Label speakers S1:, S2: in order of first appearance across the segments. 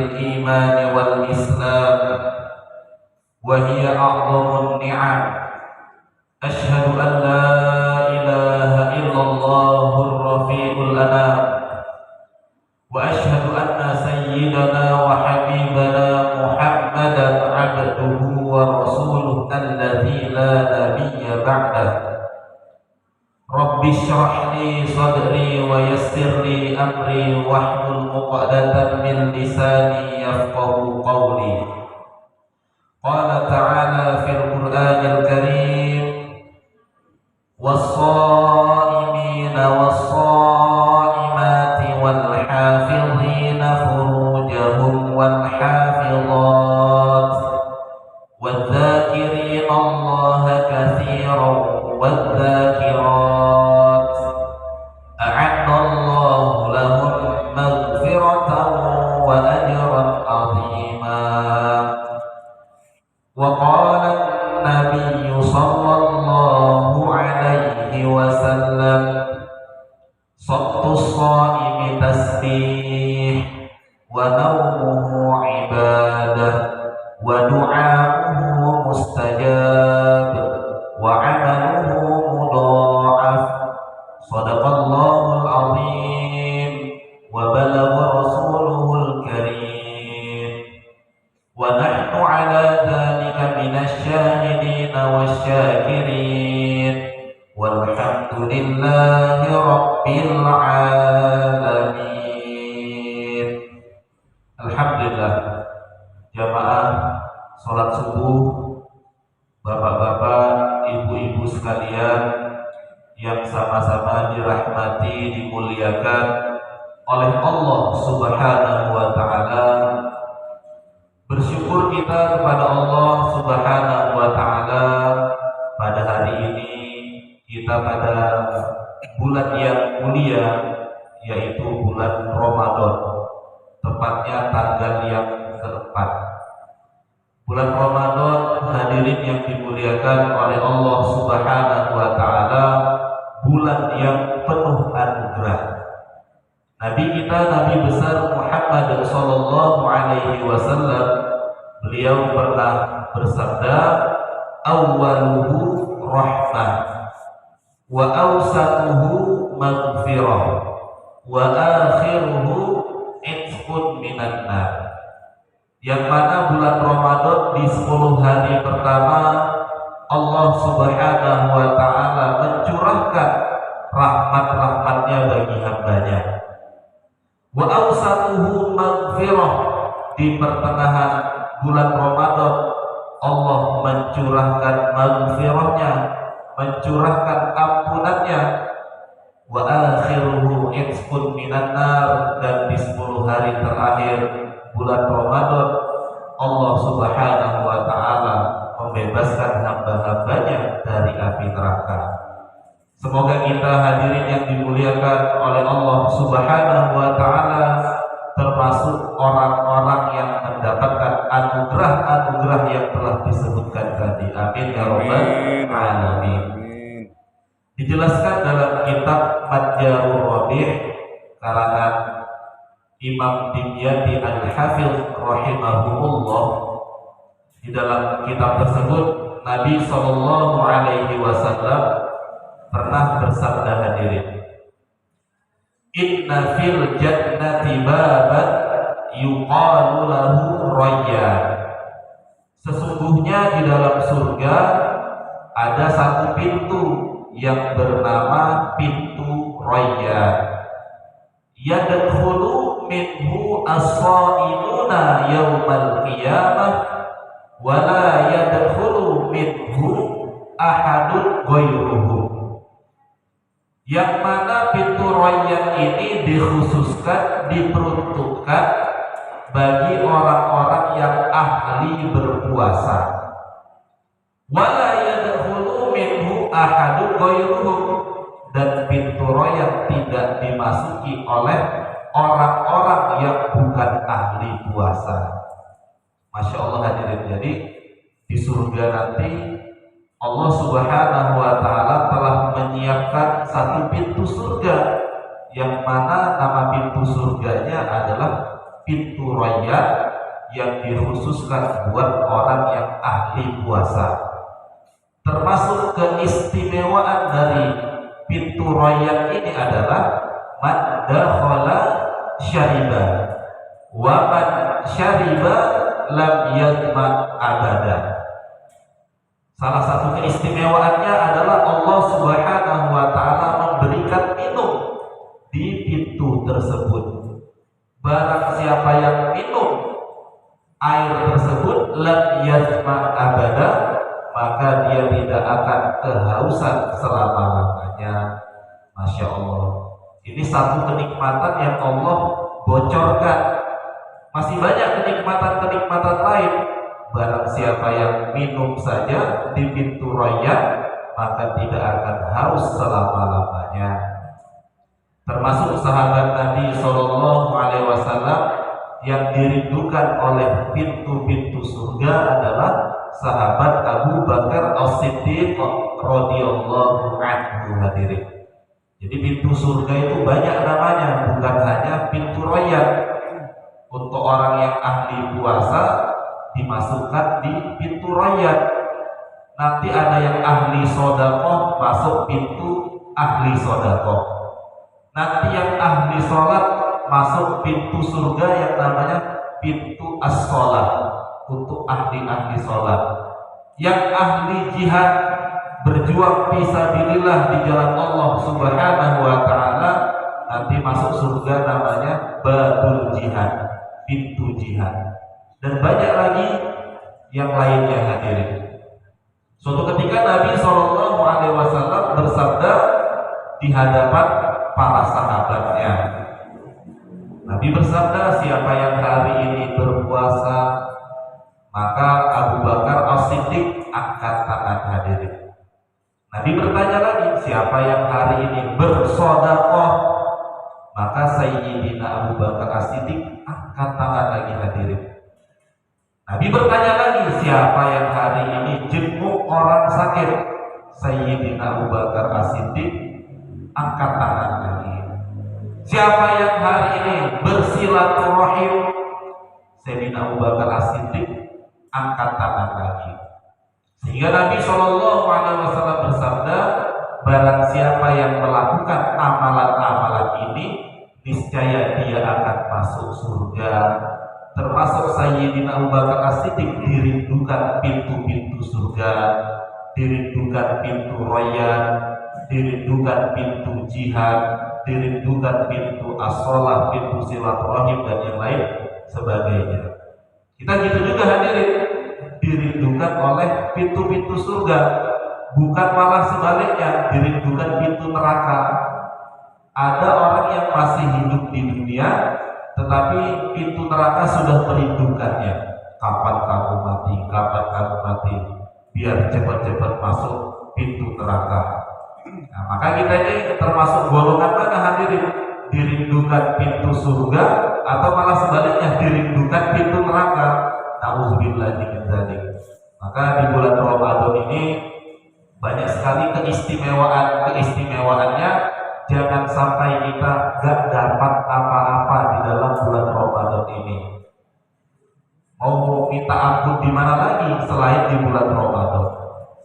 S1: الإيمان والإسلام، وهي أعظم النعم. أشهد أن لا إله إلا الله الرفيع الأنام، وأشهد أن سيدنا وحبيبنا محمدا عبده ورسوله الذي لا نبي بعده. رب اشرح لي صدري ويسر لي أمري واحلل عقدة من لساني يفقه قولي. قال تعالى في القرآن الكريم: والصائمين والصائمات والحافظين فروجهم والحافظات والذاكرين الله كثيرا والذاكرات أعد الله لهم مغفرة وأجرا عظيما. وقال النبي صلى الله عليه وسلم: صوت الصائم تسبيح ونومه عبادة ودعاؤه مستجاب وعمله مضاعف. صدق الله العظيم وبلغ رسوله الكريم، ونحن على ذلك من الشاهدين والشاكرين، والحمد لله رب العالمين. Alhamdulillah, jamaah sholat subuh, bapak-bapak, ibu-ibu sekalian yang sama-sama dirahmati, dimuliakan oleh Allah Subhanahu wa ta'ala. Bersyukur kita kepada Allah Subhanahu wa ta'ala pada hari ini, kita pada bulan yang mulia, yaitu bulan Ramadan, tepatnya tanggal yang keempat. Bulan Ramadan, hadirin yang dimuliakan oleh Allah Subhanahu wa ta'ala, bulan yang penuh anugerah. Nabi kita, Nabi besar Muhammad sallallahu alaihi wasallam, beliau pernah bersabda: awwaluhu rahmah wa awsatuhu maghfirah wa akhiruhu itqun minan nar. Yang mana bulan Ramadan di 10 hari pertama Allah Subhanahu wa ta'ala mencurahkan rahmat-rahmatnya bagi hambanya. Wa awsatuhu maghfirah, di pertengahan bulan Ramadan Allah mencurahkan maghfirahnya, mencurahkan ampunannya. Wa akhiruhu itqun minan nar, dan di 10 hari terakhir bulan Ramadan Allah Subhanahu wa ta'ala membebaskan hamba-hambanya dari api neraka. Semoga kita hadirin yang dimuliakan oleh Allah Subhanahu wa ta'ala termasuk orang-orang yang mendapatkan anugerah-anugerah yang telah disebutkan tadi. Amin ya rabbal alamin. Dijelaskan dalam kitab Madjarur Rabi' karangan Imam Dimyati Al-Hafiz rahimahumullah. Di dalam kitab tersebut Nabi sallallahu alaihi wasallam pernah bersabda, hadirin: inna fil jannati baban yuqalu lahu Rayyan. Sesungguhnya di dalam surga ada satu pintu yang bernama pintu Rayyan. Yadkhulu minhu as-shaimuna yaumal qiyamah wa la yadkhulu minhu ahadun ghairuhu. Yang mana pintu Rayyan ini dikhususkan, diperuntukkan bagi orang-orang yang ahli berpuasa. Wa la yadkhulu minhu ahadun ghairuhu, dan pintu Rayyan tidak dimasuki oleh orang-orang yang bukan ahli puasa. Masya Allah hadirin. Jadi di surga nanti Allah Subhanahu wa ta'ala telah menyiapkan satu pintu surga, yang mana nama pintu surganya adalah pintu rayyan yang dikhususkan buat orang yang ahli puasa. Termasuk keistimewaan dari pintu rayyan ini adalah man dakhala syariba wa man syariba lam yadma abada. Salah satu keistimewaannya adalah Allah Subhanahu wa taala memberikan minum di pintu tersebut. Barang siapa yang minum air tersebut lam yadma abada, maka dia tidak akan kehausan selama-lamanya. Masya Allah. Ini satu kenikmatan yang Allah bocorkan. Masih banyak kenikmatan-kenikmatan lain. Barang siapa yang minum saja di pintu rayyan, maka tidak akan haus selama-lamanya. Termasuk sahabat Nabi Shallallahu Alaihi Wasallam yang dirindukan oleh pintu-pintu surga adalah sahabat Abu Bakar As-Siddiq radhiyallahu anhu. Hadirin. Jadi pintu surga itu banyak namanya, bukan hanya pintu rayyan. Untuk orang yang ahli puasa dimasukkan di pintu rayyan. Nanti ada yang ahli sedekah masuk pintu ahli sedekah. Nanti yang ahli sholat masuk pintu surga yang namanya pintu as-sholat, untuk ahli-ahli sholat. Yang ahli jihad berjuang fisabilillah di jalan Allah Subhanahu wa taala nanti masuk surga namanya babul jihad, pintu jihad. Dan banyak lagi yang lainnya hadirin. Suatu ketika Nabi Shallallahu Alaihi Wasallam bersabda di hadapan para sahabatnya. Nabi bersabda, siapa yang hari ini berpuasa, maka Abu Bakar As-Siddiq angkat tangan. Hadirin. Nabi bertanya lagi, siapa yang hari ini bersedekah, maka Sayyidina Abu Bakar As-Siddiq angkat tangan lagi. Hadirin. Nabi bertanya lagi, siapa yang hari ini jenguk orang sakit, Sayyidina Abu Bakar As-Siddiq angkat tangan lagi. Siapa yang hari ini bersilaturahim, Sayyidina Abu Bakar As-Siddiq angkat tangan lagi. Sehingga Nabi Shallallahu Alaihi Wasallam bersabda, barang siapa yang melakukan amalan-amalan ini, niscaya dia akan masuk surga. Termasuk Sayyidina Abu Bakar As-Siddiq dirindukan pintu-pintu surga, dirindukan pintu rayyan, dirindukan pintu jihad, dirindukan pintu as-sholat, pintu silaturahim dan yang lain sebagainya. Kita gitu juga hadirin, dirindukan oleh pintu-pintu surga, bukan malah sebaliknya, dirindukan pintu neraka. Ada orang yang masih hidup di dunia, tetapi pintu neraka sudah merindukannya. Kapan kamu mati? Kapan kamu mati? Biar cepat-cepat masuk pintu neraka. Nah, maka kita ini termasuk golongan mana hadirin? Dirindukan pintu surga atau malah sebaliknya dirindukan pintu neraka? Nauzubillahi min dzalik. Maka di bulan Ramadan ini banyak sekali keistimewaannya. Jangan sampai kita gak dapat apa-apa di dalam bulan Ramadan ini. Mau minta ampun di mana lagi selain di bulan Ramadan?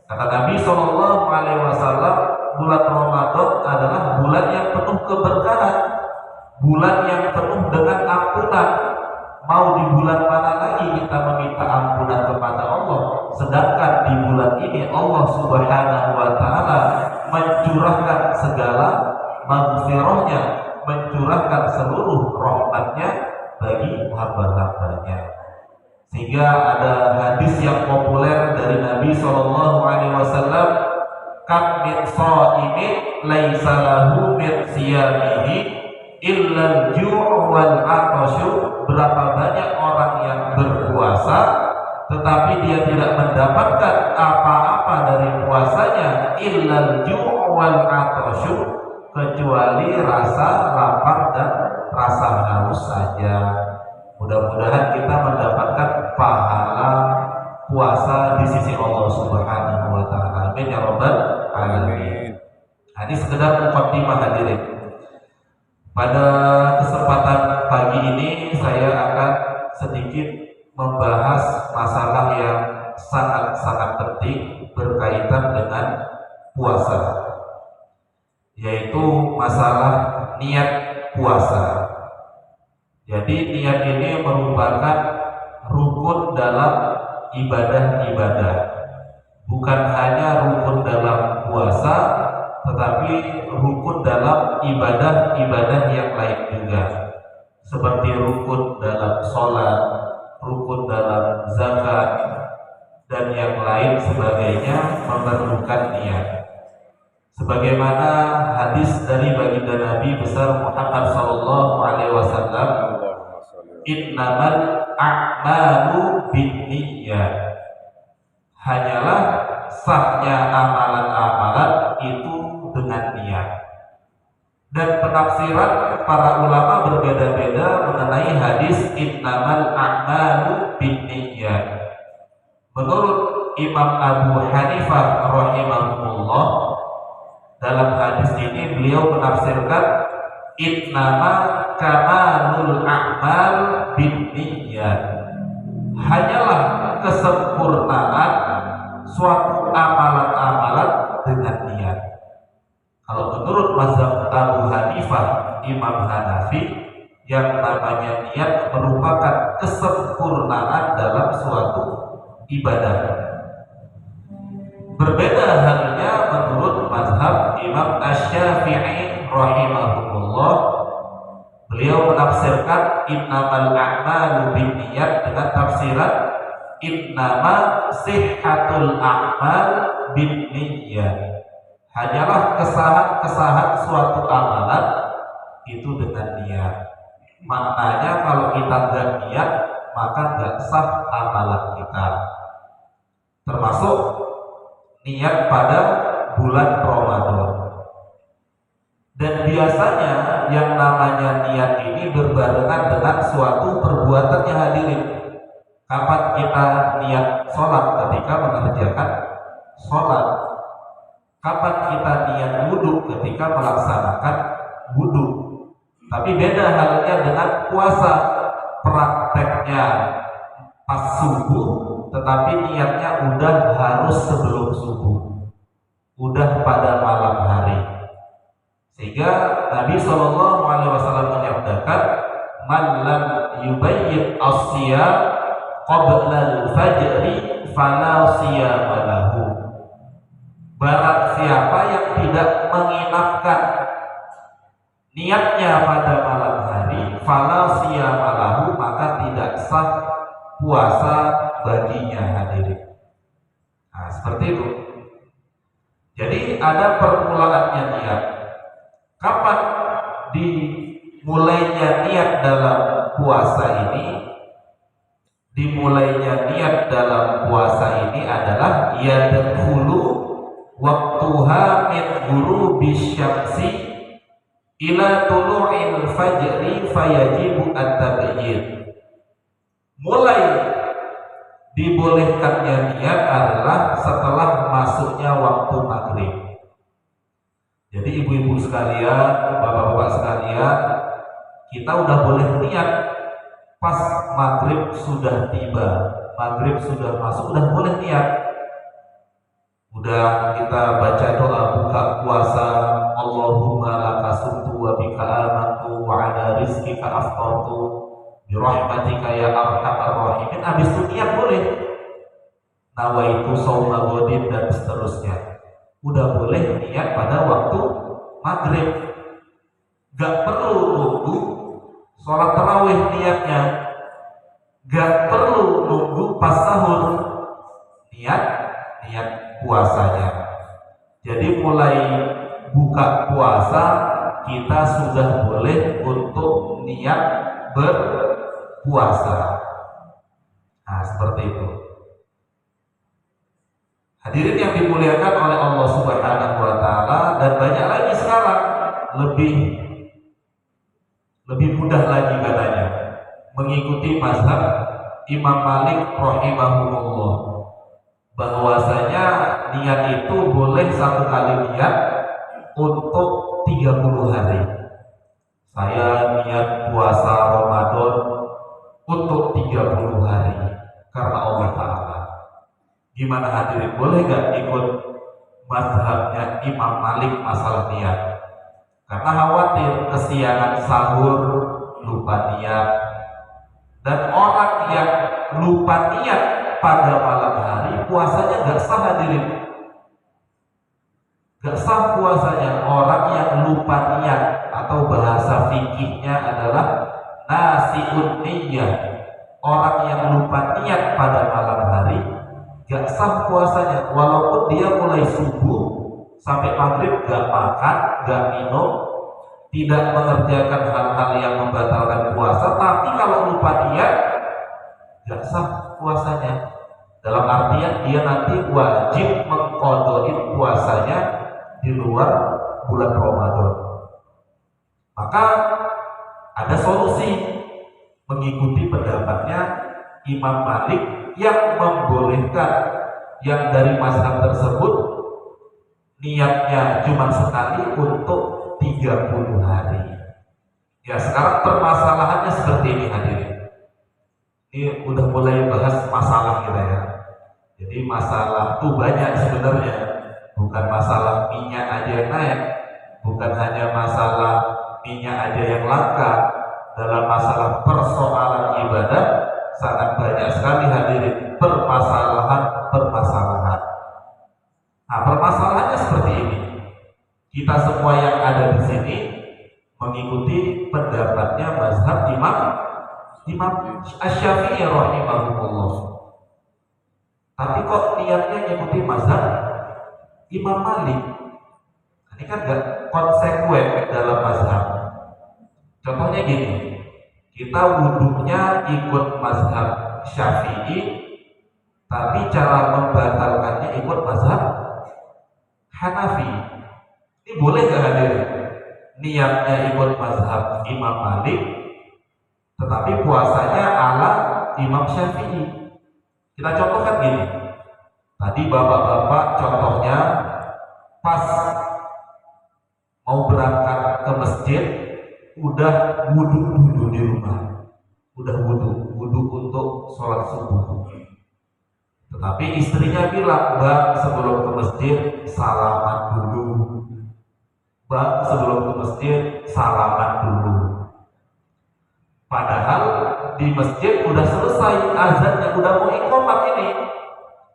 S1: Kata Nabi Shallallahu Alaihi Wasallam, bulan Ramadan adalah bulan yang penuh keberkahan, bulan yang penuh dengan ampunan. Mau di bulan mana lagi kita meminta ampunan kepada Allah? Sedangkan di bulan ini Allah Subhanahu wa taala mencurahkan segala maghfirahnya, mencurahkan seluruh rahmatnya bagi hamba-hambanya. Sehingga ada hadis yang populer dari Nabi Shallallahu Alaihi Wasallam, kam min shaimin laisa lahu min siyamihi illa al-ju' wal 'atashu. Berapa banyak orang yang berpuasa tetapi dia tidak mendapatkan apa-apa dari puasanya, illa al-ju' wal 'atashu, kecuali rasa lapar dan rasa haus saja. Mudah-mudahan kita mendapatkan pahala puasa di sisi Allah Subhanahu wa taala. Amin ya rabbal alamin. Ini sekedar mukaddimah hadirin. Pada kesempatan pagi ini ini saya akan sedikit membahas masalah yang sangat-sangat penting berkaitan dengan puasa, yaitu masalah niat puasa. Jadi niat ini merupakan rukun dalam ibadah-ibadah, bukan hanya rukun dalam puasa, tetapi rukun dalam ibadah-ibadah yang lain juga, seperti rukun dalam sholat, rukun dalam zakat, dan yang lain sebagainya memerlukan niat. Sebagaimana hadis dari baginda Nabi besar Muhammad sallallahu alaihi wasallam, innamal a'malu binniyat, hanyalah sahnya amalan-amalan itu dengan niat. Dan penafsiran para ulama berbeda-beda mengenai hadis innamal a'malu binniyat. Menurut Imam Abu Hanifah rahimahullah, dalam hadis ini beliau menafsirkan innama kamalul a'mal binniyat, hanyalah kesempurnaan suatu amalan-amalan dengan niat. Kalau menurut mazhab Abu Hanifah, Imam Hanafi, yang namanya niat merupakan kesempurnaan dalam suatu ibadah. Berbeda halnya menurut mazhab Imam Asy-Syafi'i rahimahullah, beliau menafsirkan innamal a'malu binniyat dengan tafsiran innama sihhatul a'mal binniyat, hanyalah kesahan suatu amalan itu dengan niat. Maknanya kalau kita nggak niat, maka nggak sah amalan kita. Termasuk niat pada bulan Ramadan. Dan biasanya yang namanya niat ini berbarengan dengan suatu perbuatan yang hadirin. Kapan kita niat sholat? Ketika mengerjakan sholat. Kapan kita niat wudhu? Ketika melaksanakan wudhu. Tapi beda halnya dengan puasa, prakteknya pas subuh, tetapi niatnya udah harus sebelum subuh, udah pada malam hari. Sehingga Nabi SAW menyabdakan, man lam yubayyit as-siyam qabla al-fajri fala siyama lahu. Barang siapa yang tidak menginapkan niatnya pada malam hari, fala siyama lahu, maka tidak sah puasa baginya, hadirin. Nah, seperti itu. Jadi ada permulaannya niat. Kapan dimulainya niat dalam puasa ini? Dimulainya niat dalam puasa ini adalah yadkhulu waqtuha min ghurubish syamsi ila tulu'il fajri fayajibu at-tabyid. Mulai dibolehkannya niat adalah setelah masuknya waktu maghrib. Jadi ibu-ibu sekalian, bapak-bapak sekalian, kita udah boleh niat pas maghrib sudah tiba, maghrib sudah masuk, udah boleh niat. Udah kita baca doa buka puasa, Allahumma laka sumtu wa bika amantu wa ala rizqika aftartu birahmatika ya arhamar rahimin. Habis itu niat boleh. Nawaitu shauma ghadin dan seterusnya. Udah boleh niat pada waktu maghrib. Gak perlu nunggu sholat tarawih niatnya. Gak perlu nunggu pas sahur niat puasanya. Jadi mulai buka puasa kita sudah boleh untuk niat berpuasa. Nah, seperti itu. Hadirin yang dimuliakan oleh Allah Subhanahu wa taala, dan banyak lagi sekarang lebih mudah lagi katanya mengikuti mazhab Imam Malik rahimahullah, bahwasanya niat itu boleh satu kali niat untuk 30 hari. Saya niat puasa Ramadan 30 hari karena Allah Ta'ala. Gimana hadirin, boleh gak ikut mazhabnya Imam Malik masalah niat? Karena khawatir kesiangan sahur, lupa niat. Dan orang yang lupa niat pada malam hari, puasanya gak sah hadirin. Gak sah puasanya. Orang yang lupa niat, atau bahasa fikihnya adalah nasiun niyah. Orang yang lupa niat pada malam hari gak sah puasanya, walaupun dia mulai subuh sampai maghrib gak makan, gak minum, tidak mengerjakan hal-hal yang membatalkan puasa, tapi kalau lupa niat gak sah puasanya. Dalam artian dia nanti wajib mengqadha'i puasanya di luar bulan Ramadan. Maka ada solusi, mengikuti pendapatnya Imam Malik yang membolehkan yang dari mazhab tersebut niatnya cuma sekali untuk 30 hari. Ya, sekarang permasalahannya seperti ini hadirin. Ini udah mulai bahas masalah kita ya. Jadi masalah tuh banyak sebenarnya. Bukan masalah minyak aja yang naik, bukan hanya masalah minyak aja yang langka. Dalam masalah persoalan ibadah sangat banyak sekali hadirin permasalahan. Nah, permasalahannya seperti ini. Kita semua yang ada di sini mengikuti pendapatnya mazhab Imam Asy-Syafi'i rahimahullah. Tapi kok niatnya ngikuti mazhab Imam Malik? Ini kan gak konsekuen dalam mazhab. Contohnya gini, kita wudhunya ikut mazhab Syafi'i, tapi cara membatalkannya ikut mazhab Hanafi. Ini boleh gak hadir? Niatnya ikut mazhab Imam Malik, tetapi puasanya ala Imam Syafi'i. Kita contohkan gini. Tadi bapak-bapak contohnya pas mau berangkat ke masjid, udah wudhu dulu di rumah, udah wudhu untuk sholat subuh. Tetapi istrinya bilang, "Bang, sebelum ke masjid salaman dulu. Bang, sebelum ke masjid salaman dulu." Padahal di masjid udah selesai azannya, udah mau iqamah ini.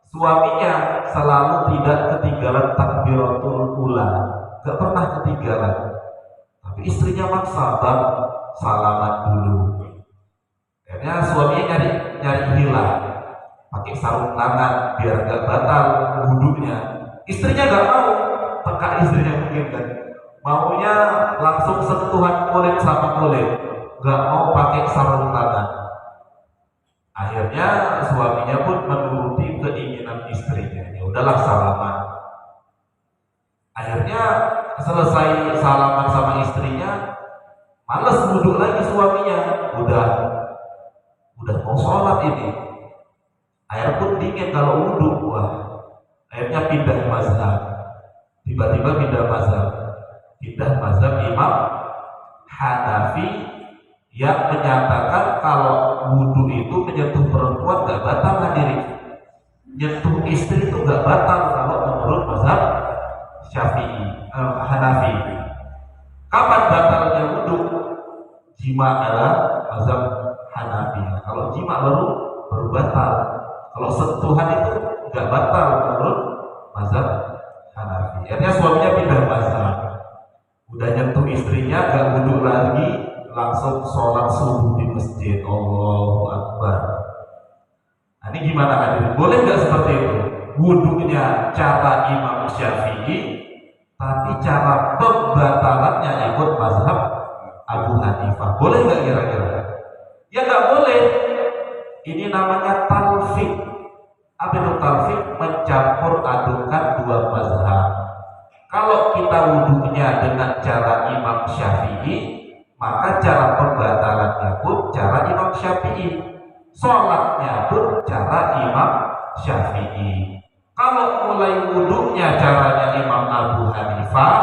S1: Suaminya selalu tidak ketinggalan takbiratul ula, gak pernah ketinggalan. Tapi istrinya maksa, "Bang, salaman dulu." Akhirnya suaminya nyari hilang, pakai sarung tangan biar gak batal wudhunya. Istrinya gak mau, peka istrinya mungkin kan, maunya langsung sentuhan kulit sama kulit, gak mau pakai sarung tangan. Akhirnya suaminya pun menuruti keinginan istrinya, ya udahlah salaman. Akhirnya selesai salaman sama istrinya, males wudhu lagi suaminya, udah mau sholat ini. Air pun dingin kalau wudhu, wah, akhirnya pindah mazhab. Tiba-tiba pindah mazhab Imam Hanafi yang menyatakan kalau wudhu itu menyentuh perempuan gak batal hadirin. Nyentuh istri itu gak batal kalau menurut mazhab Hanafi. Kapan batalnya wudhu? Jima adalah mazhab Hanafi. Kalau jima baru batal. Kalau sentuhan itu gak batal menurut mazhab Hanafi. Akhirnya suaminya pindah mazhab. Udah nyentuh istrinya gak wudhu lagi, langsung sholat subuh di masjid. Allahu Akbar. Nah, ini gimana hadirin? Boleh nggak seperti itu? Wudhunya cara Imam Syafi'i, tapi cara pembatalannya ikut mazhab Abu Hanifah. Boleh nggak kira-kira? Ya nggak boleh. Ini namanya talfik. Apa itu talfik? Mencampur adukan dua mazhab. Kalau kita wudhunya dengan cara Imam Syafi'i, maka cara pembatalannya pun cara Imam Syafi'i, sholatnya pun cara Imam Syafi'i. Kalau mulai wudhunya caranya Imam Abu Hanifah,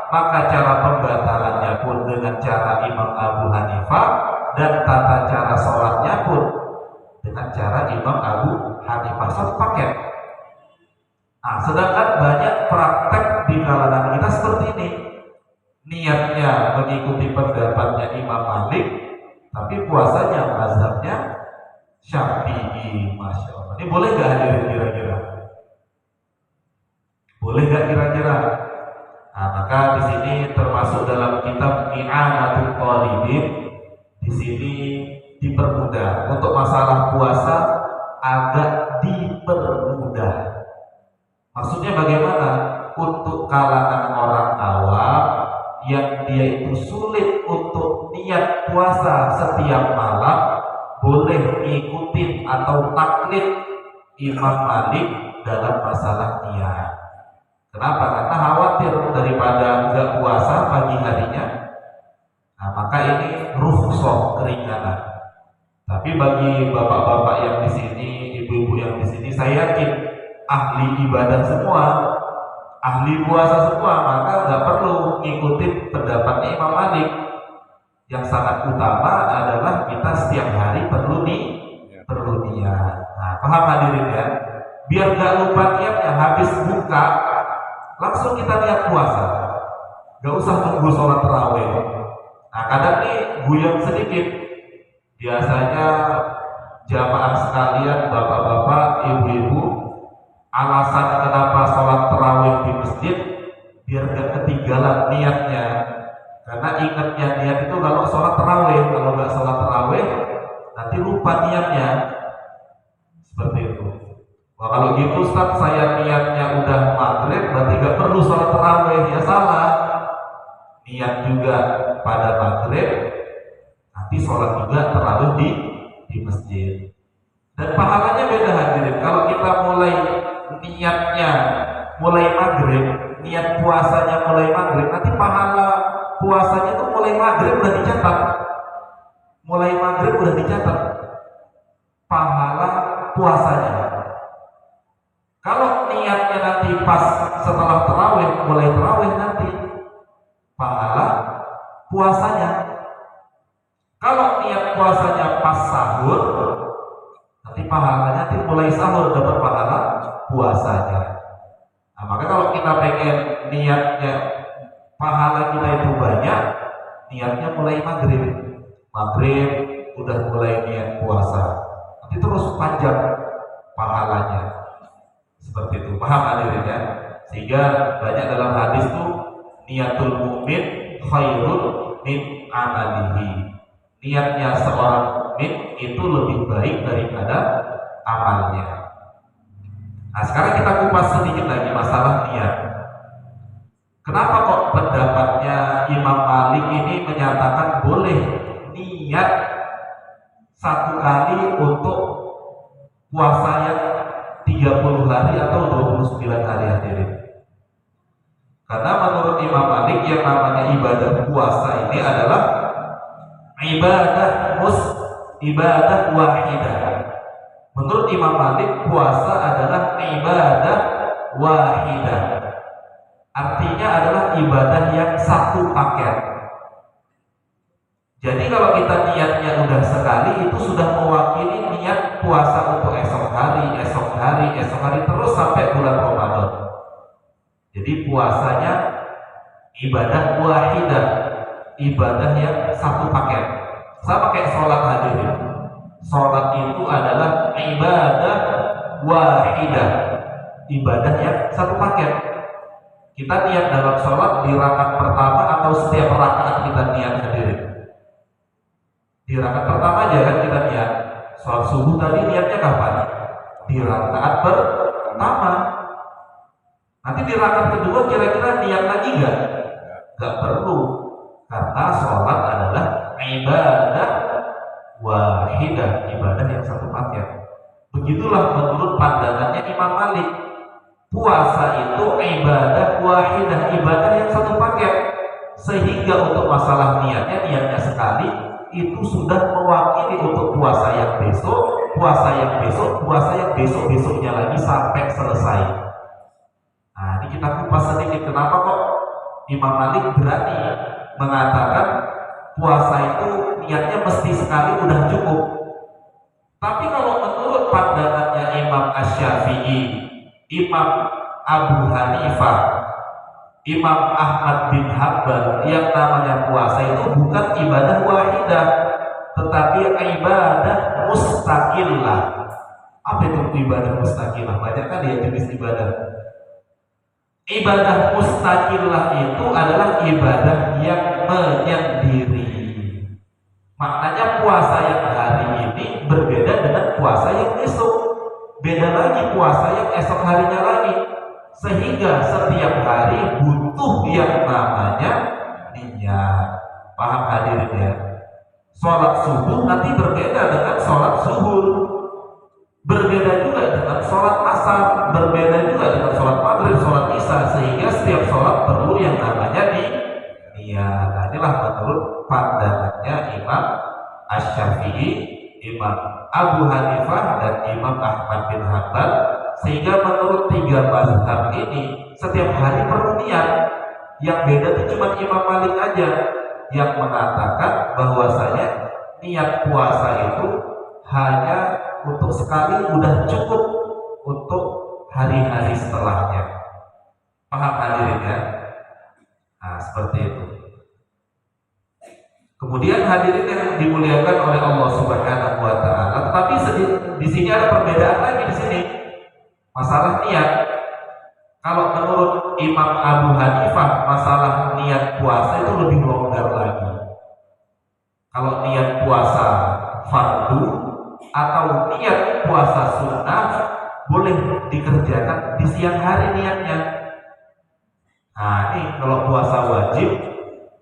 S1: maka cara pembatalannya pun dengan cara Imam Abu Hanifah, dan tata cara sholatnya pun cara Imam Abu Hanifah, satu paket. Nah, sedangkan banyak praktek di kalangan kita seperti ini, niatnya mengikuti pendapatnya Imam Malik, tapi puasanya mazhabnya Syafi'i. Masya Allah. Ini boleh gak hadirin kira-kira? Boleh gak kira-kira? Nah, maka di sini termasuk dalam kitab I'anatul Talibin, di sini dipermudah untuk masalah puasa, agak dipermudah. Maksudnya bagaimana? Untuk kalangan orang awam yang dia itu sulit untuk niat puasa setiap malam, boleh ngikutin atau taklid Imam Malik dalam masalah niat. Kenapa? Karena khawatir daripada nggak puasa pagi harinya. Nah, maka ini rukhsah, keringanan. Tapi bagi bapak-bapak yang di sini, ibu-ibu yang di sini, saya yakin ahli ibadah semua, ahli puasa semua, maka nggak perlu ngikutin pendapatnya Imam Malik. Yang sangat utama adalah kita setiap hari perlu niat. Nah, paham hadirin ya? Biar nggak lupa niatnya, habis buka langsung kita niat puasa, nggak usah tunggu sholat tarawih. Nah, kadang nih guyang sedikit. Biasanya jamaah sekalian, bapak-bapak, ibu-ibu, alasan kenapa sholat tarawih di masjid biar gak ketinggalan niatnya. Karena ingatnya niat itu kalau sholat tarawih, kalau nggak sholat tarawih nanti lupa niatnya. Seperti itu. Wah, kalau gitu Ustaz, saya niatnya udah maghrib, berarti gak perlu sholat tarawih. Ya salah. Niat juga pada maghrib, nanti sholat juga tarawih di masjid. Dan pahalanya beda hadirin. Kalau kita mulai niatnya mulai maghrib, niat puasanya mulai maghrib, nanti pahala puasanya itu mulai maghrib udah dicatat. Mulai maghrib udah dicatat pahala puasanya. Kalau niatnya nanti pas setelah tarawih, mulai tarawih nanti pahala puasanya. Kalau niat puasanya pas sahur, nanti pahalanya nanti mulai sahur dapat pahala puasanya. Nah, maka kalau kita pengen niatnya pahala kita itu banyak, niatnya mulai maghrib. Maghrib udah mulai niat puasa, nanti terus panjang pahalanya. Seperti itu, paham hadirin ya? Sehingga banyak dalam hadis tuh niatul mukmin khairun min amalihi. Niatnya seorang mukmin itu lebih baik daripada amalnya. Nah, sekarang kita kupas sedikit lagi masalah niat. Kenapa kok pendapatnya Imam Malik ini menyatakan boleh niat satu kali untuk puasa yang 30 hari atau 29 hari hadirin? Karena menurut Imam Malik yang namanya ibadah puasa ini adalah ibadah wahidah. Menurut Imam Malik, puasa adalah ibadah wahidah. Artinya adalah ibadah yang satu paket. Jadi kalau kita niatnya udah sekali, itu sudah mewakili niat puasa untuk esok hari terus sampai bulan Ramadan. Jadi puasanya ibadah wahidah, ibadah yang satu paket. Sama kayak sholat hadirin. Sholat itu adalah ibadah wahidah, ibadah yang satu paket. Kita niat dalam sholat di rakaat pertama atau setiap rakaat kita niat hadirin? Di rakaat pertama aja kan kita niat. Sholat subuh tadi niatnya kapan? Di rakaat pertama. Nanti di rakaat kedua kira-kira niat lagi nggak? Nggak perlu, karena sholat adalah ibadah wahidah, ibadah yang satu paket. Begitulah menurut pandangannya Imam Malik. Puasa itu ibadah wahidah, ibadah yang satu paket. Sehingga untuk masalah niatnya sekali, itu sudah mewakili untuk puasa yang besok, puasa yang besok-besoknya lagi sampai selesai. Nah, ini kita kupas sedikit kenapa kok Imam Malik berani mengatakan puasa itu niatnya mesti sekali udah cukup. Tapi kalau menurut Imam Abu Hanifah, Imam Ahmad bin Hanbal, yang namanya puasa itu bukan ibadah wahidah, tetapi ibadah mustaqillah. Apa itu ibadah mustaqillah? Banyak kan ya jenis ibadah. Ibadah mustaqillah itu adalah ibadah yang menyendiri. Maknanya puasa yang hari ini berbeda dengan puasa yang esok. Beda lagi puasa yang esok harinya lagi. Sehingga setiap hari butuh yang namanya niat. Paham hadirin ya? Sholat subuh nanti berbeda dengan sholat zuhur. Berbeda juga dengan sholat asar. Berbeda juga dengan sholat maghrib, sholat isya. Sehingga setiap sholat perlu yang namanya niat. Nah, inilah menurut pandangannya Imam Asy-Syafi'i, Imam Abu Hanifah, dan Imam Ahmad bin Hanbal. Sehingga menurut tiga mazhab ini setiap hari perlu niat. Yang beda itu cuma Imam Malik aja yang mengatakan bahwasanya niat puasa itu hanya untuk sekali udah cukup untuk hari-hari setelahnya. Paham hadirin ya? Nah, seperti itu. Kemudian hadirin yang dimuliakan oleh Allah Subhanahu wa taala, tetapi di sini ada perbedaan lagi di sini. Masalah niat. Kalau menurut Imam Abu Hanifah, masalah niat puasa itu lebih longgar lagi. Kalau niat puasa fardu atau niat puasa sunnah boleh dikerjakan di siang hari niatnya. Nah, ini kalau puasa wajib,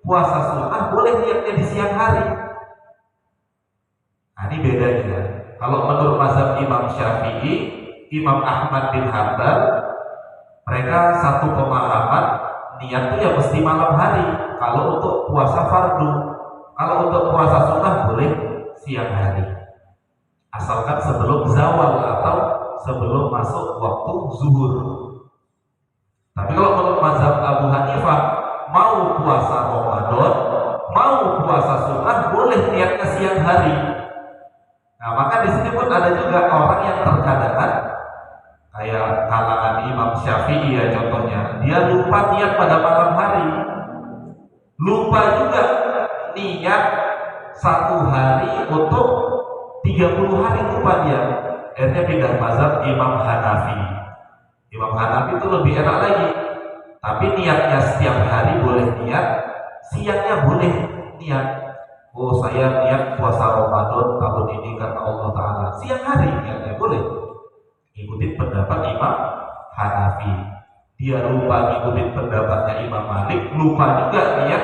S1: puasa sunnah boleh niatnya di siang hari. Nah, ini bedanya. Kalau menurut mazhab Imam Syafi'i, Imam Ahmad bin Hanbal, mereka satu pemahaman niat itu ya mesti malam hari. Kalau untuk puasa fardu, kalau untuk puasa sunnah boleh siang hari, asalkan sebelum zawal atau sebelum masuk waktu zuhur. Tapi kalau menurut mazhab Abu Hanifah, mau puasa Ramadan, mau puasa sunnah boleh niatnya siang hari. Nah, maka di sini pun ada juga orang yang terkadang kayak kalangan Imam Syafi'i ya contohnya, dia lupa niat pada malam hari, lupa juga niat satu hari untuk 30 hari, lupa dia. Akhirnya pindah mazhab Imam Hanafi. Imam Hanafi itu lebih enak lagi, tapi niatnya setiap hari boleh niat, siangnya boleh niat. Oh, saya niat puasa Ramadan tahun ini karena Allah Ta'ala, siang hari niatnya boleh. Ikutin pendapat Imam Hanafi. Dia lupa ngikutin pendapatnya Imam Malik, lupa juga niat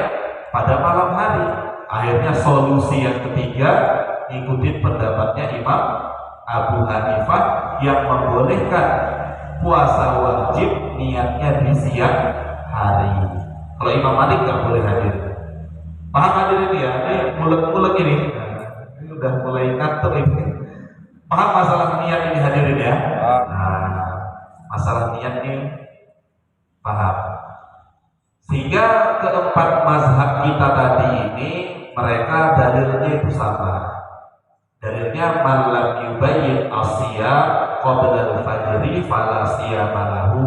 S1: pada malam hari. Akhirnya solusi yang ketiga, ikutin pendapatnya Imam Abu Hanifah yang membolehkan puasa wajib niatnya di siang hari. Kalau Imam Malik nggak boleh hadir. Paham hadirin ya? Ini mulek-mulek ini. Ini udah mulai ngantuk ini. Paham masalah niat ini hadirin ya? Nah, masalah niat ini paham. Sehingga keempat mazhab kita tadi ini, mereka dalilnya itu sama. Dalilnya malam yubayyin asya qabla al-fajri fala siyama lahu.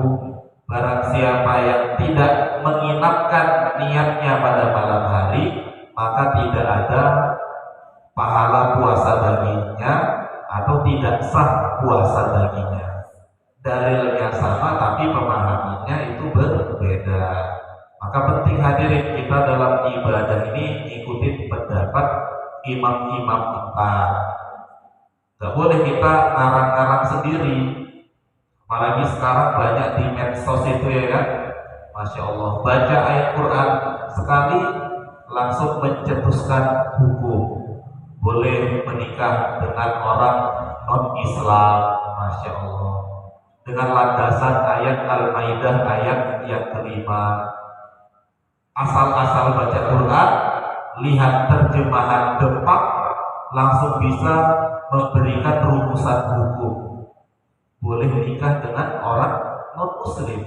S1: Barang siapa yang tidak menginapkan niatnya pada malam hari, maka tidak ada pahala puasa baginya atau tidak sah puasa baginya. Dalilnya sama tapi pemahamannya itu berbeda. Maka penting hadirin kita dalam ibadah ini ikutin pendapat imam-imam empat. Gak boleh kita ngarang-ngarang sendiri. Apalagi sekarang banyak di medsos itu ya kan. Masya Allah, baca ayat Quran sekali langsung mencetuskan hukum. Boleh menikah dengan orang non-Islam, Masya Allah, dengan landasan ayat Al-Maidah ayat yang kelima. Asal-asal baca Quran, lihat terjemahan depak, langsung bisa memberikan rumusan hukum. Boleh nikah dengan orang non-Muslim.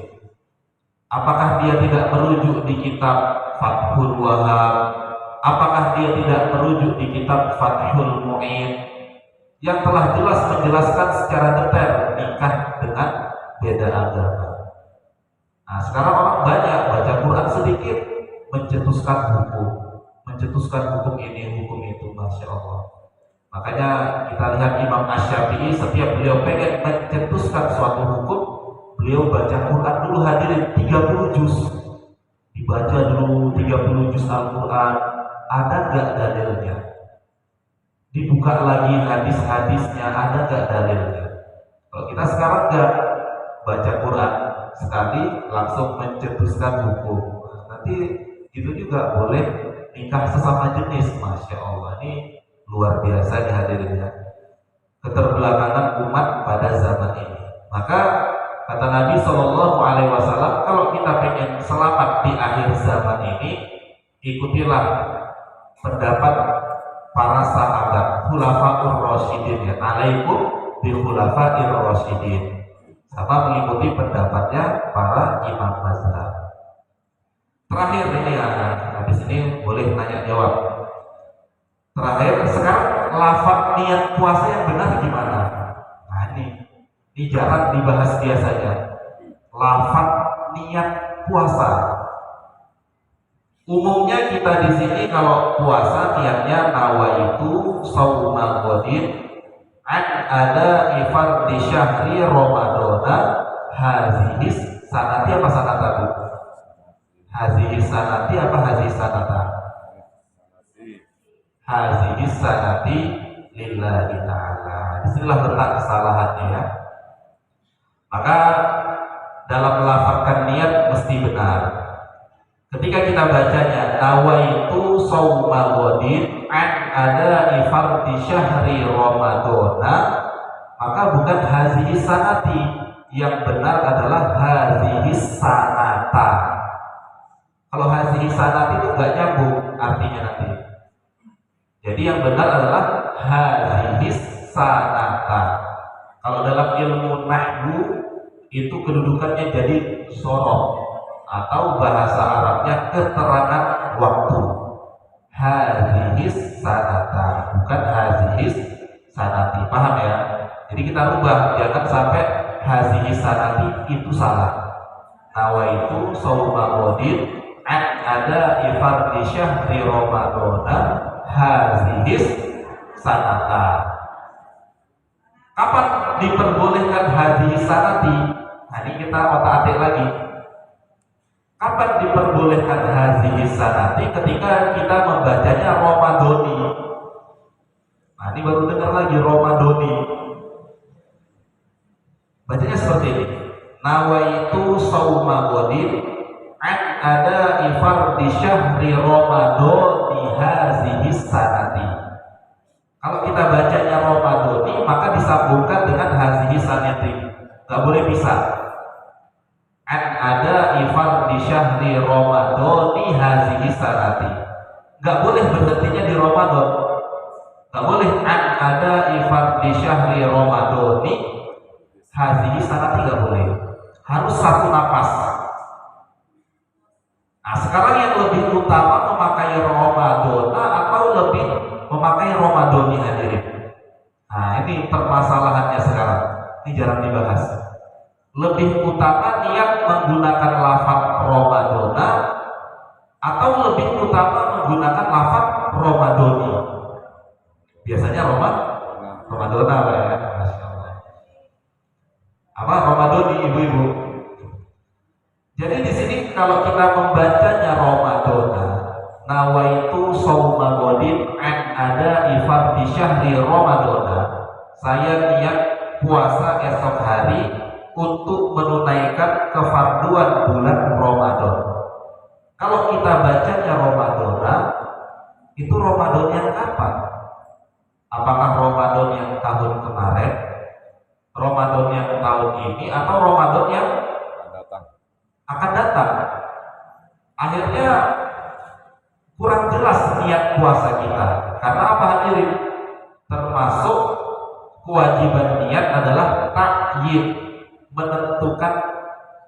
S1: Apakah dia tidak merujuk di kitab Fathul Wahab? Apakah dia tidak merujuk di kitab Fathul Mu'in yang telah jelas menjelaskan secara detail nikah dengan beda agama. Nah, sekarang orang banyak baca Quran sedikit mencetuskan hukum ini, hukum itu, masya Allah. Makanya kita lihat Imam Asy-Syafi'i setiap beliau pengen mencetuskan suatu hukum, beliau baca Quran dulu, hadirin 30 juz, dibaca dulu 30 juz Al-Quran, ada gak dalilnya? Dibuka lagi hadis-hadisnya, ada gak dalilnya? Kalau kita sekarang gak baca Quran sekali langsung mencetuskan hukum. Nanti itu juga boleh nikah sesama jenis, masya Allah. Ini luar biasa dihadirin ya, keterbelakangan umat pada zaman ini. Maka kata Nabi Shallallahu Alaihi Wasallam, kalau kita pengen selamat di akhir zaman ini, ikutilah pendapat para sahabat khulafaur rasyidin ya, alaikum bi khulafair rasyidin, sama mengikuti pendapatnya para imam mazhab. Terakhir ini ya, habis ini boleh nanya jawab. Terakhir, sekarang lafaz niat puasa yang benar gimana? Nah ini jarang dibahas biasanya. Lafaz niat puasa. Umumnya kita di sini kalau puasa niatnya nawaitu shauma ghadin an ada ifar di syahri Ramadana hazihis sanati apa sanata bu? Hazihis sanati apa hazihis sanata? Hazihis sanati lillahi ta'ala. Disinilah letak kesalahannya ya. Maka dalam melafazkan niat mesti benar. Ketika kita bacanya nawaitu shauma ghadin an ada ifar di syahri Ramadana, maka bukan hazihis sanati, yang benar adalah hazihis sanata. Kalau hazihis sanati itu gak nyambung artinya nanti. Jadi yang benar adalah hazihis sanata. Kalau dalam ilmu nahwu itu kedudukannya jadi sorof, atau bahasa Arabnya keterangan waktu. Hazihis sanata, bukan hazihis sanati. Paham ya? Jadi kita rubah, jangan sampai hazihis sanati itu salah. Nawaitu shauma ghadin an ada ifar di syahri Ramadana hazihis sanata. Kapan diperbolehkan hazihis sanati? Nah ini kita otak-atik lagi. Kapan diperbolehkan hazihis sanati? Ketika kita membacanya Ramadhani. Nah ini baru dengar lagi Ramadhani. Bacanya seperti ini. Nawaitu shauma ghadin an ada ifar di syahri Ramadhani hazihis sanati. Kalau kita bacanya Ramadhani maka disambungkan dengan hazihis sanati. Gak boleh pisah. An ada ifar di syahri Ramadhani hazihis sanati. Gak boleh berhentinya di Ramadan. Gak boleh an ada ifar di syahri Ramadhani hazihis sanati, gak boleh. Harus satu napas. Nah sekarang yang lebih utama memakai Ramadana atau lebih memakai Ramadhani hadirin. Nah ini permasalahannya sekarang. Ini jarang dibahas. Lebih utama niat menggunakan lafaz Ramadana atau lebih utama menggunakan lafaz Ramadhani? Biasanya Ramadana apa ya? Masya Allah. Apa Ramadhani ibu-ibu? Jadi di sini kalau kita membacanya Ramadana, nawaitu shauma ghadin an ada ifar di syahri Ramadana, saya niat puasa esok hari untuk menunaikan kefarduan bulan Ramadan. Kalau kita bacanya Ramadana, itu Ramadan yang kapan? Apakah Ramadan yang tahun kemarin, Ramadan yang tahun ini, atau Ramadan yang akan datang? Akhirnya kurang jelas niat puasa kita. Karena apa hadirin? Termasuk kewajiban niat adalah takyid, menentukan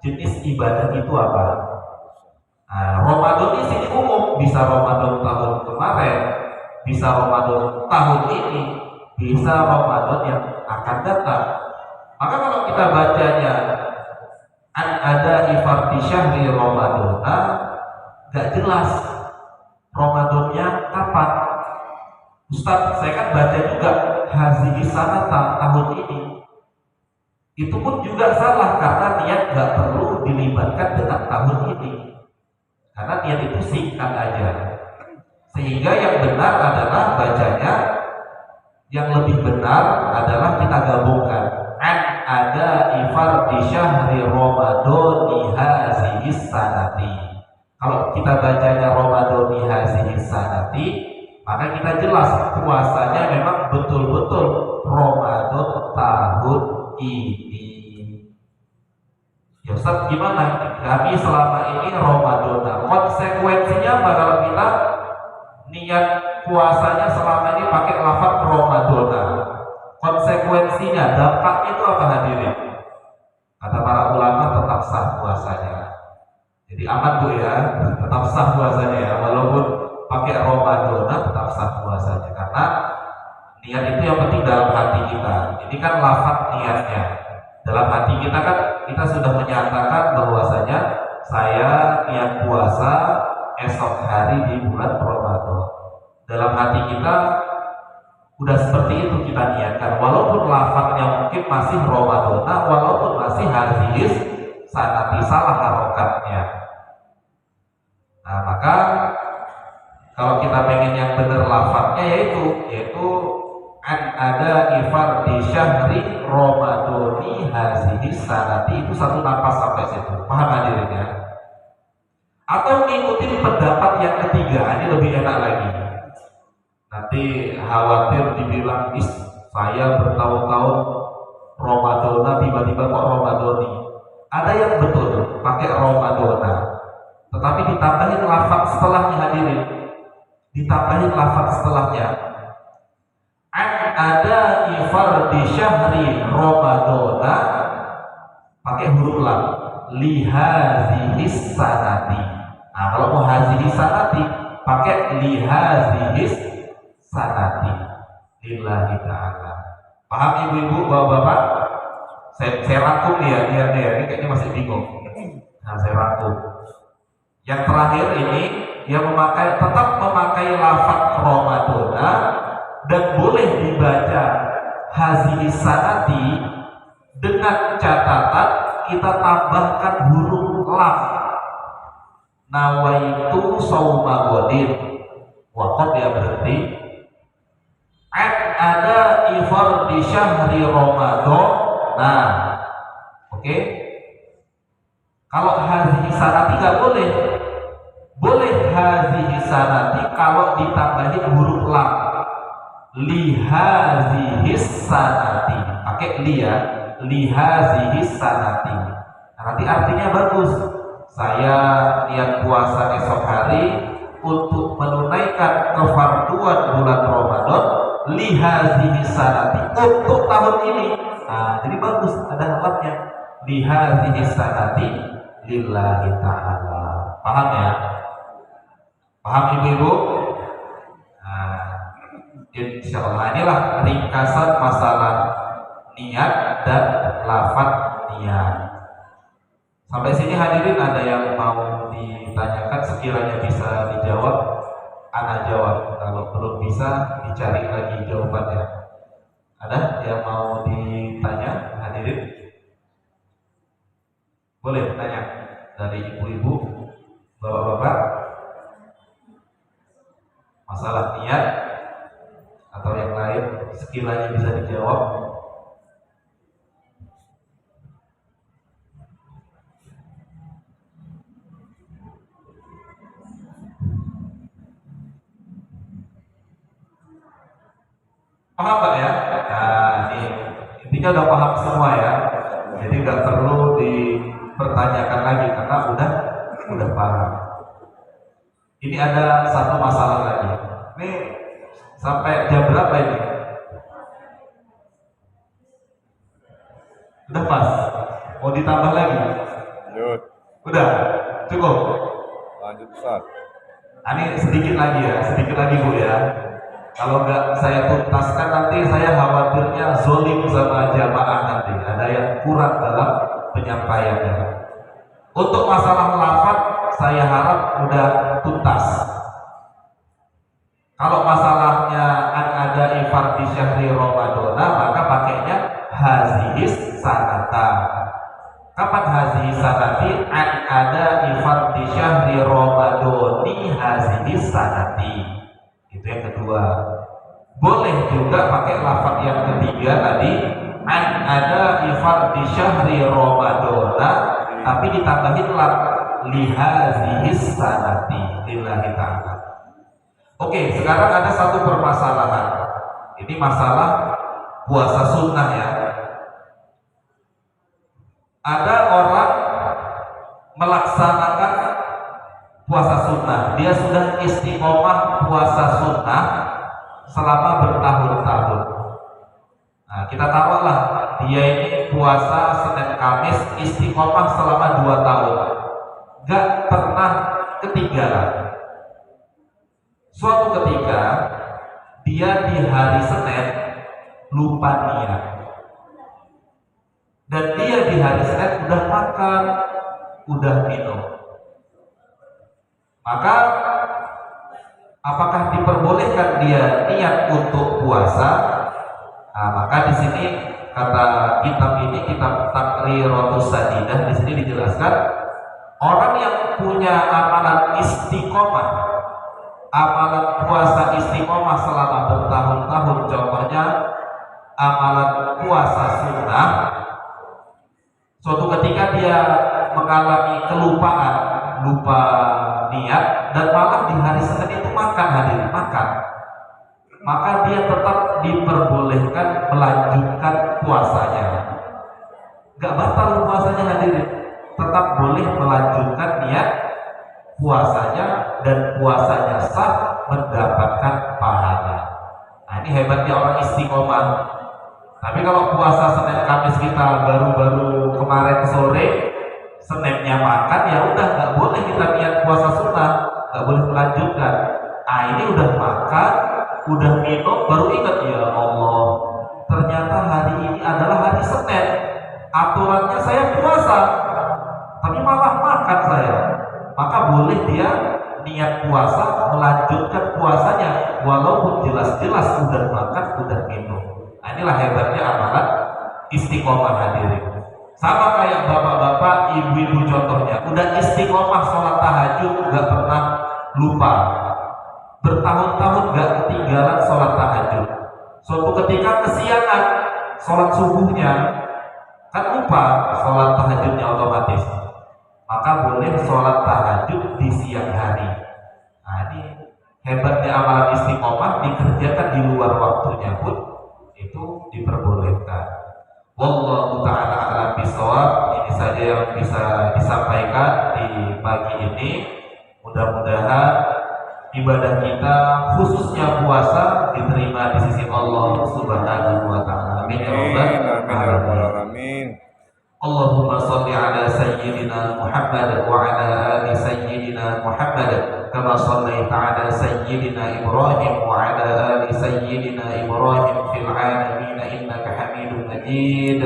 S1: jenis ibadah itu apa. Nah, Ramadan di sini umum, bisa Ramadan tahun kemarin, bisa Ramadan tahun ini, bisa Ramadan yang akan datang. Maka kalau kita bacanya An ada ifardi syahri Ramadana, gak jelas Ramadannya kapan. Ustaz, saya kan baca juga hazihi sanata tahun ini. Itu pun juga salah karena niat gak perlu dilibatkan dengan tahun ini. Karena niat itu singkat aja. Sehingga yang benar adalah bacanya, yang lebih benar adalah kita gabungkan an ada ifardi syahri Ramadani hazihi sanati. Kalau kita bacanya Ramadani hazihi sanati, maka kita jelas puasanya memang betul-betul Ramadan tahun ini. Ya Ustaz, gimana? Kami selama ini Ramadan. Konsekuensinya apa kalau kita niat puasanya selama ini pakai lafaz Ramadan? Konsekuensinya, dampaknya itu apa hadirin? Kata para ulama, tetap sah puasanya. Jadi aman Bu ya, tetap sah puasanya ya, walaupun pakai Ramadan tetap sah puasanya, karena niat itu yang penting dalam hati kita. Ini kan lafaz niatnya. Dalam hati kita kan kita sudah menyatakan bahwasanya saya niat puasa esok hari di bulan Ramadan. Dalam hati kita udah seperti itu kita niatkan, walaupun lafaznya mungkin masih Ramadan, walaupun masih hadis sanati salah harokatnya. Nah maka kalau kita pengen yang benar lafaznya yaitu an ada ifardi syahri Ramadani hazihi sanati, itu satu napas sampai situ. Paham hadirin ya? Atau ngikutin pendapat yang ketiga, ini lebih enak lagi. Nanti khawatir dibilang saya bertahun-tahun Ramadan, tiba-tiba kok Ramadani. Ada yang betul pakai Ramadan, tetapi ditambahin lafaz setelahnya hadirin. Ditambahin lafaz setelahnya. An ada ifardi syahri Ramadana, pakai huruf lam, lihazihis sanati. Nah kalau mau hazihi sanati pakai lihazihis sanati lillahi ta'ala. Paham ibu-ibu, bapak-bapak? Saya rangkum ya, ini kayaknya masih bingung. Nah saya rangkum. Yang terakhir ini dia tetap memakai lafaz Ramadana, dan boleh dibaca hazihi sanati dengan catatan kita tambahkan huruf lam. Nawaitu sauma godin, waqad ya berarti ada ifardi syahri Ramadan. Nah oke. Kalau hazihi sanati nggak boleh. Boleh hazihi sanati kalau ditambahin huruf lam, lihazihis sanati, pakai ya, lihazihis sanati. Nah, nanti artinya bagus. Saya niat puasa esok hari untuk menunaikan kefarduan bulan Ramadan, lihazihis sanati, untuk tahun ini. Nah jadi bagus, ada alatnya, lihazihis sanati lillahi ta'ala. Paham ya? Paham ibu-ibu? Nah, insyaallah inilah ringkasan masalah niat dan lafaz niat. Sampai sini hadirin ada yang mau ditanyakan, sekiranya bisa dijawab, ana jawab. Kalau belum bisa dicari lagi jawabannya. Ada yang mau ditanya hadirin? Boleh tanya dari ibu-ibu, bapak-bapak, masalah niat atau yang lain sekiranya bisa dijawab. Paham Pak ya? Nah, ini intinya udah paham semua ya. Jadi nggak perlu dipertanyakan lagi karena udah paham. Ini ada satu masalah lagi. Ini sampai jam berapa ini? Udah pas? Mau ditambah lagi?
S2: Lanjut.
S1: Udah? Cukup?
S2: Lanjut Ustaz.
S1: Ini sedikit lagi Bu ya. Kalau nggak saya tuntaskan nanti saya khawatirnya zolim sama jamaah nanti. Ada yang kurang dalam penyampaiannya. Untuk masalah lafaz saya harap udah tuntas. Kalau masalahnya ada ifar di syahri Ramadana, maka pakainya hazihis sanata. Kapan hazihis sanati? Ada ifar di syahri Ramadani hazihis sanati. Itu yang kedua. Boleh juga pakai lafaz yang ketiga tadi, ada ifar di syahri Ramadana, tapi ditambahin lam lihazihis sanati lillahi ta'ala. Oke, sekarang ada satu permasalahan. Ini masalah puasa sunnah ya. Ada orang melaksanakan puasa sunnah. Dia sudah istiqomah puasa sunnah selama bertahun-tahun. Nah, kita taruhlah dia ini puasa Senin Kamis istiqomah selama 2 tahun. Gak pernah ketinggalan. Suatu ketika dia di hari Senin lupa niat, dan dia di hari Senin udah makan, udah minum. Maka apakah diperbolehkan dia niat untuk puasa? Nah, maka di sini kata kitab ini, kitab Taqriratus Sadidah, di sini dijelaskan orang yang punya amalan istiqomah, amalan puasa istiqomah selama bertahun-tahun, contohnya amalan puasa sunnah, suatu ketika dia mengalami kelupaan, lupa niat, dan malah di hari Senin itu makan, hadirin, makan, maka dia tetap diperbolehkan melanjutkan puasanya. Gak batal puasanya, hadirin, tetap boleh melanjutkan niat puasanya, dan puasanya sah, mendapatkan pahala. Nah, ini hebatnya orang istiqomah. Tapi kalau puasa Senin Kamis kita baru-baru kemarin sore, Seninnya makan, ya udah nggak boleh kita niat puasa sunnah, nggak boleh melanjutkan. Ah, ini udah makan, udah minum, baru ingat, ya Allah, ternyata hari ini adalah hari Senin. Aturannya saya puasa, tapi malah makan saya. Maka boleh dia niat puasa, melanjutkan puasanya walaupun jelas-jelas udah makan, udah minum. Nah, inilah hebatnya amalan istiqomah, hadirin. Sama kayak bapak-bapak, ibu-ibu contohnya, udah istiqomah sholat tahajud, gak pernah lupa, bertahun-tahun gak ketinggalan sholat tahajud. Suatu ketika kesiangan sholat subuhnya, kan lupa sholat tahajudnya otomatis, maka boleh sholat tahajud di siang hari. Nah, ini hebatnya amalan istiqomah, dikerjakan di luar waktunya pun itu diperbolehkan. Wallahu ta'ala a'lam bishawab. Ini saja yang bisa disampaikan di pagi ini. Mudah-mudahan ibadah kita, khususnya puasa, diterima di sisi Allah Subhanahu wa ta'ala. Amin ya rabbal alamin. Allahumma salli ala sayyidina Muhammad wa ala ali sayyidina Muhammad kama sallaita ala sayyidina Ibrahim wa ala ali sayyidina Ibrahim fil alamin innaka Hamidum Majid.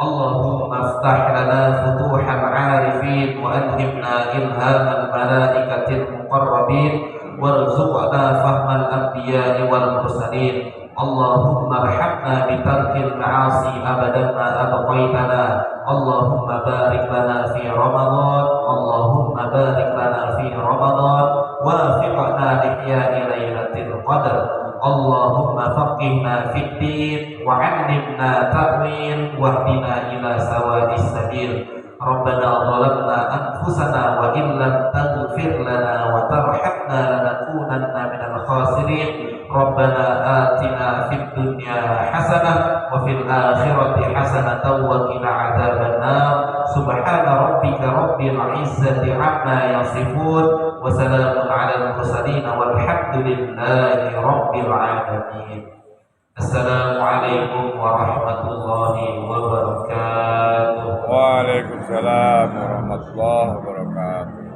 S1: Allahumma aftah lana futuhal arifin wa alhimna ilhamal malaikatil muqarrabin warzuqna fahmal anbiya'i wal mursalin. Allahumma arhamna bitarkil ma'asi abadan ma abqaitana. Allahumma barik lana fi Ramadan. Allahumma barik lana fi Ramadan. Wafiqna lihya'i lailatul qadar. Allahumma faqihna fid din wa 'allimna ta'wil wahdina ila sawa'is sabil. Rabbana zalamna anfusana wa illam taghfir lana wa tarhamna lanakunanna minal khasirin. Rabbana atina fid dunya hasanah wa fil akhirati hasanatan wa qina adzabannar. Subhana rabbika rabbil izzati amma yasifun wa salamun 'alal mursalin walhamdulillahi rabbil alamin. Assalamualaikum warahmatullahi wabarakatuh.
S2: Waalaikumsalam warahmatullahi wabarakatuh.